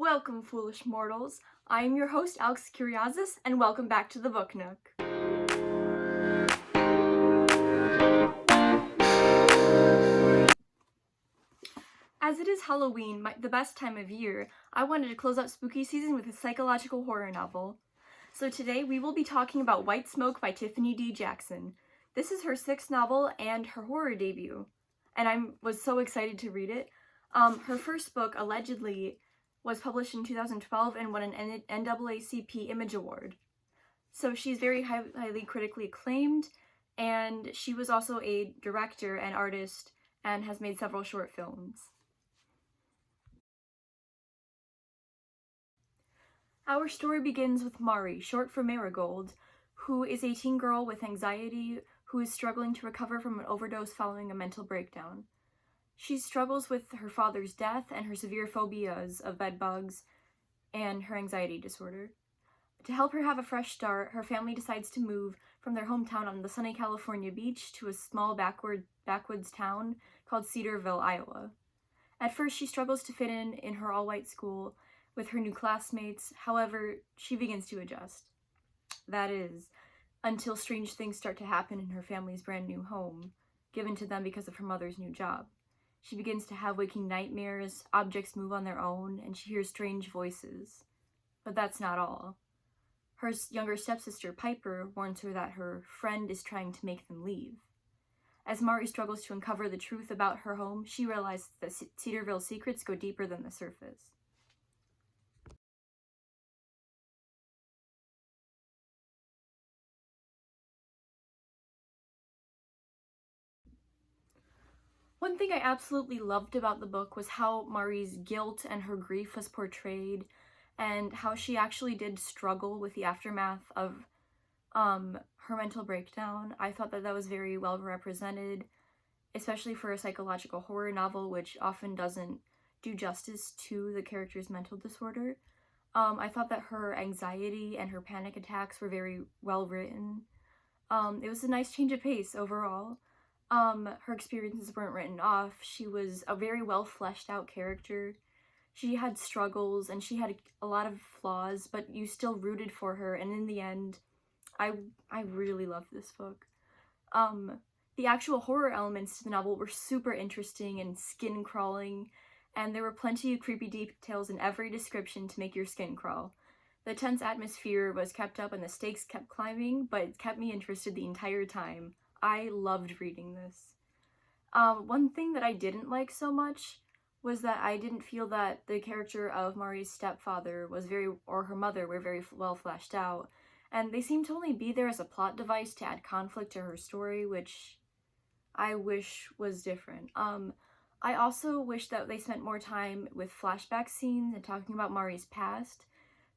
Welcome, foolish mortals. I am your host, Alex Kyriazes, and welcome back to the Book Nook. As it is Halloween, the best time of year, I wanted to close out spooky season with a psychological horror novel. So today we will be talking about White Smoke by Tiffany Jackson. This is her 6th novel and her horror debut, and I was so excited to read it. Her first book, allegedly, was published in 2012 and won an NAACP Image Award. So she's very highly critically acclaimed, and she was also a director and artist and has made several short films. Our story begins with Mari, short for Marigold, who is a teen girl with anxiety who is struggling to recover from an overdose following a mental breakdown. She struggles with her father's death and her severe phobias of bedbugs and her anxiety disorder. To help her have a fresh start, her family decides to move from their hometown on the sunny California beach to a small backwoods town called Cedarville, Iowa. At first, she struggles to fit in her all-white school with her new classmates. However, she begins to adjust. That is, until strange things start to happen in her family's brand new home, given to them because of her mother's new job. She begins to have waking nightmares, objects move on their own, and she hears strange voices. But that's not all. Her younger stepsister, Piper, warns her that her friend is trying to make them leave. As Mari struggles to uncover the truth about her home, she realizes that Cedarville's secrets go deeper than the surface. One thing I absolutely loved about the book was how Mari's guilt and her grief was portrayed, and how she actually did struggle with the aftermath of her mental breakdown. I thought that was very well represented, especially for a psychological horror novel, which often doesn't do justice to the character's mental disorder. I thought that her anxiety and her panic attacks were very well written. It was a nice change of pace overall. Her experiences weren't written off. She was a very well fleshed out character. She had struggles and she had a lot of flaws, but you still rooted for her, and in the end, I really loved this book. The actual horror elements to the novel were super interesting and skin crawling, and there were plenty of creepy details in every description to make your skin crawl. The tense atmosphere was kept up and the stakes kept climbing, but it kept me interested the entire time. I loved reading this. One thing that I didn't like so much was that I didn't feel that the character of Mari's stepfather or her mother were very well fleshed out, and they seemed to only be there as a plot device to add conflict to her story, which I wish was different. I also wish that they spent more time with flashback scenes and talking about Mari's past,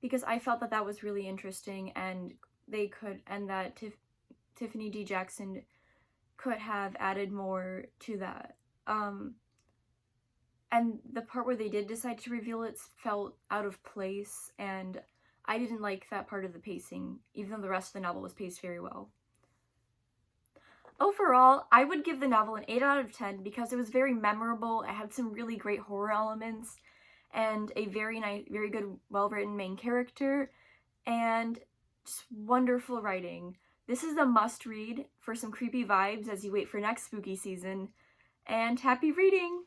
because I felt that was really interesting, and that Tiffany Jackson could have added more to that. And the part where they did decide to reveal it felt out of place, and I didn't like that part of the pacing, even though the rest of the novel was paced very well. Overall, I would give the novel an 8 out of 10 because it was very memorable. It had some really great horror elements and a very good, well-written main character, and just wonderful writing. This is a must-read for some creepy vibes as you wait for next spooky season, and happy reading!